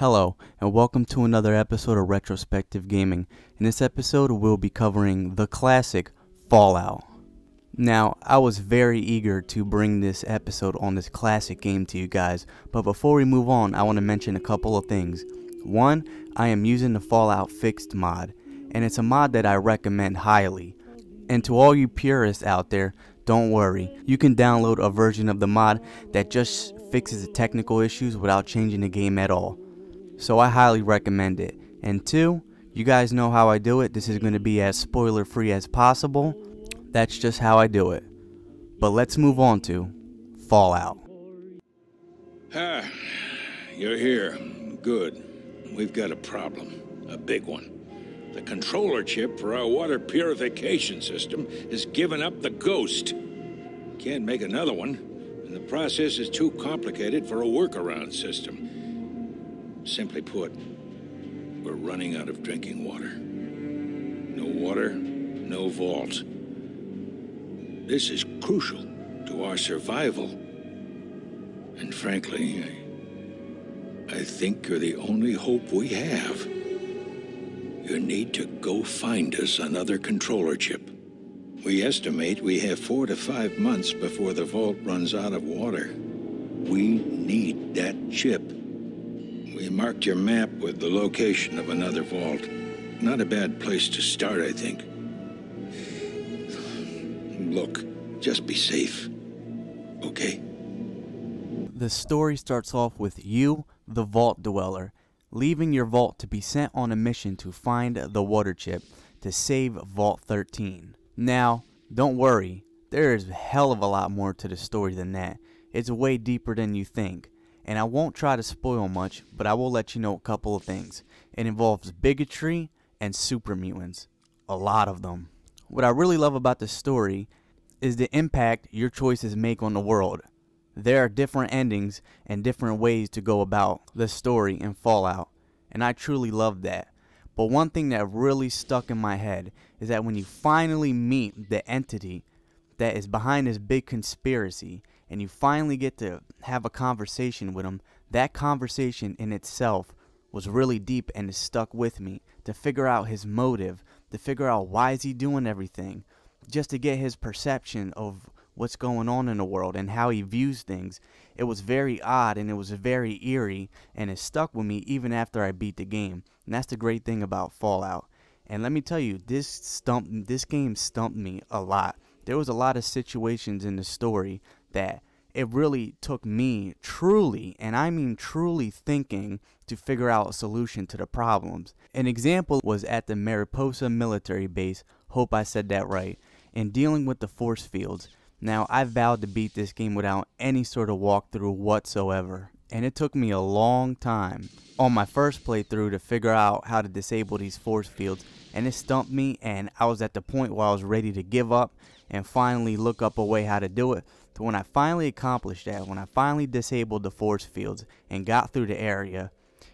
Hello, and welcome to another episode of Retrospective Gaming. In this episode, we'll be covering the classic Fallout. Now, I was very eager to bring this episode on this classic game to you guys, but before we move on, I want to mention a couple of things. One, I am using the Fallout Fixed mod, and it's a mod that I recommend highly. And to all you purists out there, don't worry, you can download a version of the mod that just fixes the technical issues without changing the game at all. So I highly recommend it. And two, you guys know how I do it. This is going to be as spoiler free as possible. That's just how I do it. But let's move on to Fallout. You're here. Good. We've got a problem. A big one. The controller chip for our water purification system has given up the ghost. Can't make another one, and the process is too complicated for a workaround system. Simply put, we're running out of drinking water. No water, no vault. This is crucial to our survival. And frankly, I think you're the only hope we have. You need to go find us another controller chip. We estimate we have 4 to 5 months before the vault runs out of water. We need that chip. We marked your map with the location of another vault. Not a bad place to start, I think. Look, just be safe, okay? The story starts off with you, the Vault Dweller, leaving your vault to be sent on a mission to find the water chip to save Vault 13. Now, don't worry, there is a hell of a lot more to the story than that. It's way deeper than you think. And I won't try to spoil much, but I will let you know a couple of things. It involves bigotry and super mutants. A lot of them. What I really love about the story is the impact your choices make on the world. There are different endings and different ways to go about the story in Fallout, and I truly love that. But one thing that really stuck in my head is that when you finally meet the entity that is behind this big conspiracy, and you finally get to have a conversation with him, that conversation in itself was really deep and it stuck with me. To figure out his motive, to figure out why is he doing everything, just to get his perception of what's going on in the world and how he views things. It was very odd and it was very eerie, and it stuck with me even after I beat the game. And that's the great thing about Fallout. And let me tell you, this game stumped me a lot. There was a lot of situations in the story that it really took me truly, and I mean truly, thinking to figure out a solution to the problems. An example was at the Mariposa military base, hope I said that right, in dealing with the force fields. Now, I vowed to beat this game without any sort of walkthrough whatsoever, and it took me a long time on my first playthrough to figure out how to disable these force fields, and it stumped me, and I was at the point where I was ready to give up and finally look up a way how to do it. So when I finally accomplished that, when I finally disabled the force fields and got through the area,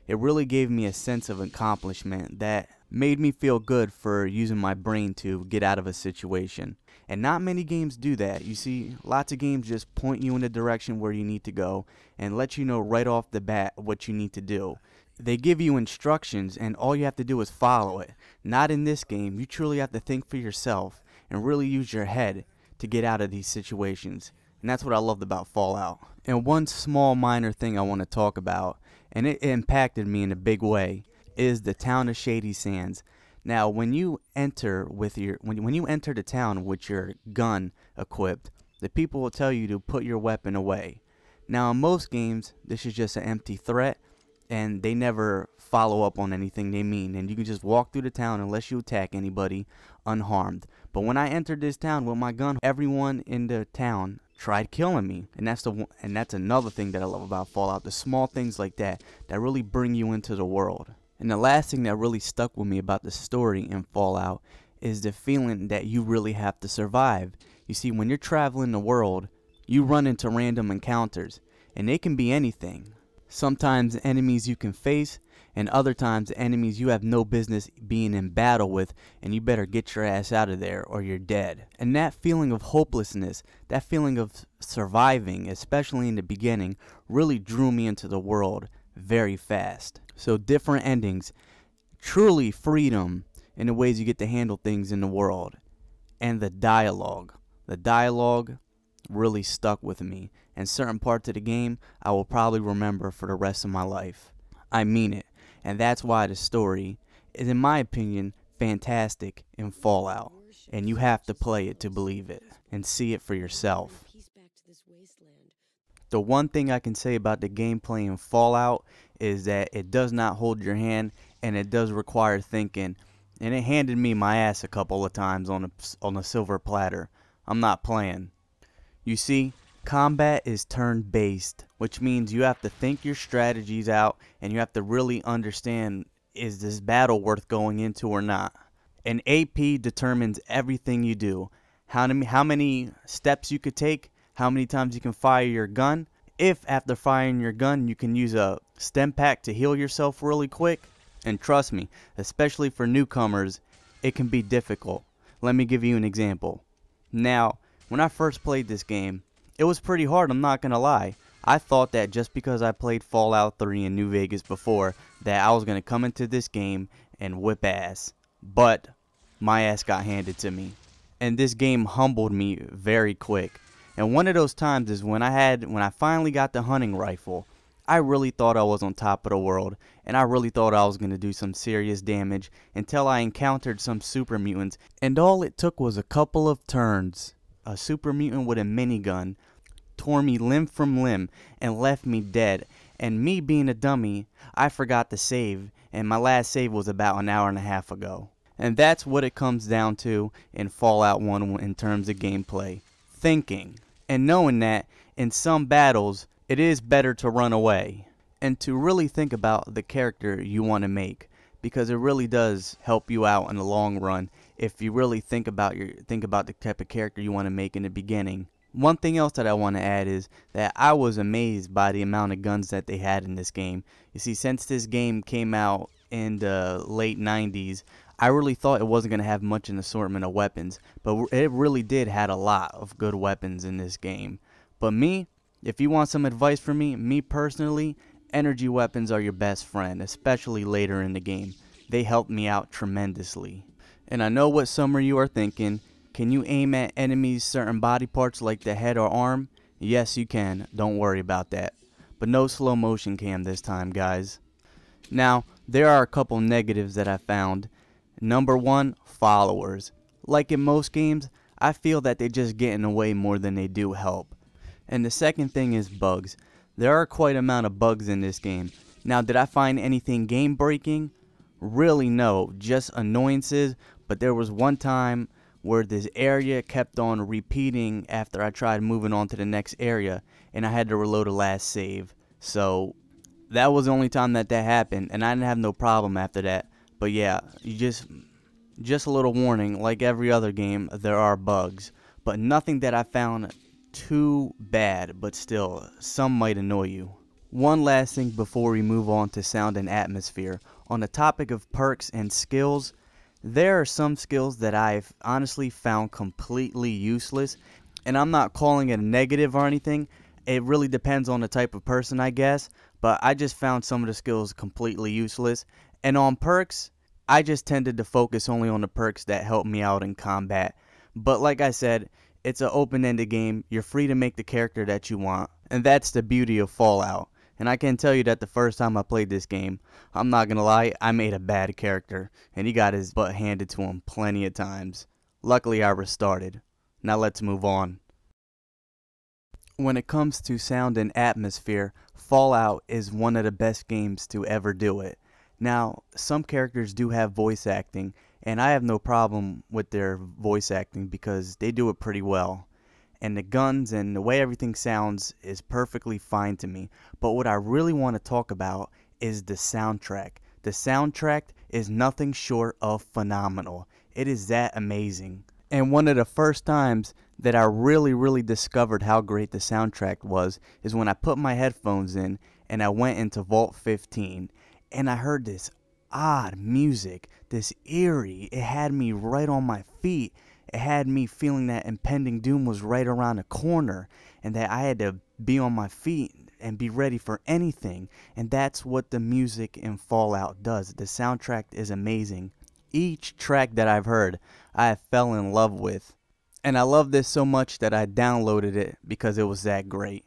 it really gave me a sense of accomplishment that made me feel good for using my brain to get out of a situation. And not many games do that. You see, lots of games just point you in the direction where you need to go and let you know right off the bat what you need to do. They give you instructions and all you have to do is follow it. Not in this game. You truly have to think for yourself and really use your head to get out of these situations. And that's what I loved about Fallout. And one small minor thing I want to talk about, and it impacted me in a big way, is the town of Shady Sands. Now, when you enter with your when you enter the town with your gun equipped, the people will tell you to put your weapon away. Now, in most games, this is just an empty threat, and they never follow up on anything they mean, and you can just walk through the town unless you attack anybody unharmed. But when I entered this town with my gun, everyone in the town tried killing me, and that's another thing that I love about Fallout, the small things like that that really bring you into the world. And the last thing that really stuck with me about the story in Fallout is the feeling that you really have to survive. You see, when you're traveling the world, you run into random encounters, and they can be anything. Sometimes enemies you can face, and other times enemies you have no business being in battle with, and you better get your ass out of there or you're dead. And that feeling of hopelessness, that feeling of surviving, especially in the beginning, really drew me into the world very fast. So different endings, truly freedom in the ways you get to handle things in the world. And the dialogue really stuck with me, and certain parts of the game I will probably remember for the rest of my life. I mean it, and that's why the story is, in my opinion, fantastic in Fallout, and you have to play it to believe it and see it for yourself. The one thing I can say about the gameplay in Fallout is that it does not hold your hand, and it does require thinking, and it handed me my ass a couple of times on a silver platter. I'm not playing. You see, combat is turn-based, which means you have to think your strategies out, and you have to really understand, is this battle worth going into or not? And AP determines everything you do. How many steps you could take, how many times you can fire your gun. If after firing your gun you can use a stim pack to heal yourself really quick. And trust me, especially for newcomers, it can be difficult. Let me give you an example. Now, when I first played this game, it was pretty hard, I'm not gonna lie. I thought that just because I played Fallout 3 in New Vegas before, that I was gonna come into this game and whip ass. But my ass got handed to me. And this game humbled me very quick. And one of those times is when I finally got the hunting rifle. I really thought I was on top of the world, and I really thought I was going to do some serious damage until I encountered some super mutants, and all it took was a couple of turns. A super mutant with a minigun tore me limb from limb and left me dead, and me being a dummy, I forgot to save, and my last save was about an hour and a half ago. And that's what it comes down to in Fallout 1 in terms of gameplay. Thinking, and knowing that in some battles, it is better to run away, and to really think about the character you want to make, because it really does help you out in the long run if you really think about the type of character you want to make in the beginning. One thing else that I want to add is that I was amazed by the amount of guns that they had in this game. You see, since this game came out in the late 90s, I really thought it wasn't going to have much an assortment of weapons, but it really did had a lot of good weapons in this game. But me, if you want some advice from me personally, energy weapons are your best friend, especially later in the game. They helped me out tremendously. And I know what some of you are thinking. Can you aim at enemies' certain body parts like the head or arm? Yes, you can. Don't worry about that. But no slow motion cam this time, guys. Now, there are a couple negatives that I found. Number one, followers. Like in most games, I feel that they just get in the way more than they do help. And the second thing is bugs. There are quite an amount of bugs in this game. Now, did I find anything game breaking? Really no, just annoyances. But there was one time where this area kept on repeating after I tried moving on to the next area, and I had to reload the last save. So that was the only time that happened, and I didn't have no problem after that. But yeah, you just a little warning, like every other game, there are bugs, but nothing that I found too bad, but still, some might annoy you. One last thing before we move on to sound and atmosphere. On the topic of perks and skills, there are some skills that I've honestly found completely useless, and I'm not calling it a negative or anything. It really depends on the type of person, I guess, but I just found some of the skills completely useless. And on perks, I just tended to focus only on the perks that help me out in combat. But like I said, it's an open-ended game. You're free to make the character that you want, and that's the beauty of Fallout. And I can tell you that the first time I played this game, I'm not gonna lie, I made a bad character, and he got his butt handed to him plenty of times. Luckily I restarted. Now let's move on. When it comes to sound and atmosphere, Fallout is one of the best games to ever do it. Now, some characters do have voice acting, and I have no problem with their voice acting because they do it pretty well. And the guns and the way everything sounds is perfectly fine to me. But what I really want to talk about is the soundtrack. The soundtrack is nothing short of phenomenal. It is that amazing. And one of the first times that I really discovered how great the soundtrack was is when I put my headphones in and I went into Vault 15 and I heard this odd music, this eerie. It had me right on my feet. It had me feeling that impending doom was right around the corner and that I had to be on my feet and be ready for anything. And that's what the music in Fallout does. The soundtrack is amazing. Each track that I've heard, I fell in love with. And I love this so much that I downloaded it because it was that great.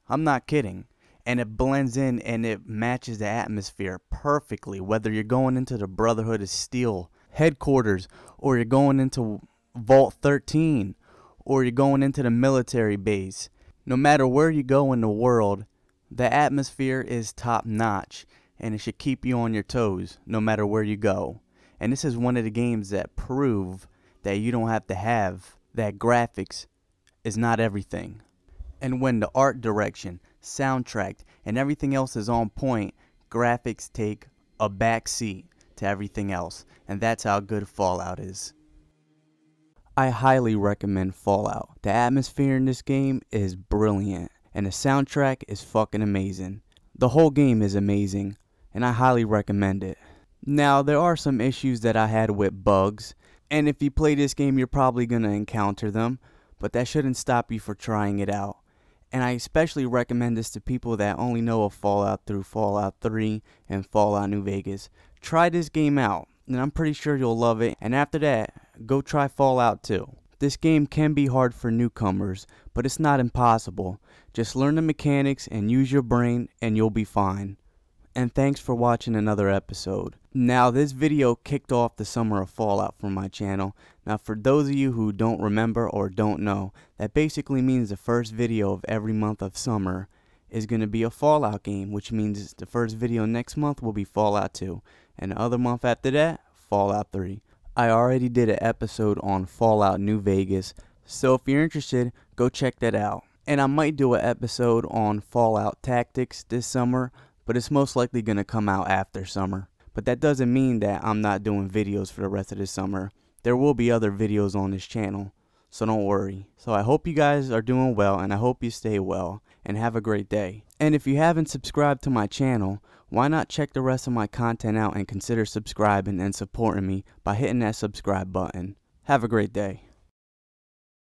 I'm not kidding. And it blends in and it matches the atmosphere perfectly, whether you're going into the Brotherhood of Steel headquarters, or you're going into Vault 13, or you're going into the military base. No matter where you go in the world, the atmosphere is top notch, and it should keep you on your toes no matter where you go. And this is one of the games that prove that you don't have to have that graphics is not everything. And when the art direction, soundtrack, and everything else is on point, graphics take a back seat to everything else. And that's how good Fallout is. I highly recommend Fallout. The atmosphere in this game is brilliant, and the soundtrack is fucking amazing. The whole game is amazing, and I highly recommend it. Now, there are some issues that I had with bugs, and if you play this game, you're probably going to encounter them, but that shouldn't stop you for trying it out. And I especially recommend this to people that only know of Fallout through Fallout 3 and Fallout New Vegas. Try this game out, and I'm pretty sure you'll love it, and after that, go try Fallout 2. This game can be hard for newcomers, but it's not impossible. Just learn the mechanics and use your brain, and you'll be fine. And thanks for watching another episode. Now, this video kicked off the summer of Fallout for my channel. Now, for those of you who don't remember or don't know, that basically means the first video of every month of summer is going to be a Fallout game, which means the first video next month will be Fallout 2, and the other month after that, Fallout 3. I already did an episode on Fallout New Vegas, so if you're interested, go check that out. And I might do an episode on Fallout Tactics this summer, but it's most likely going to come out after summer. But that doesn't mean that I'm not doing videos for the rest of the summer. There will be other videos on this channel, so don't worry. So I hope you guys are doing well, and I hope you stay well, and have a great day. And if you haven't subscribed to my channel, why not check the rest of my content out and consider subscribing and supporting me by hitting that subscribe button. Have a great day.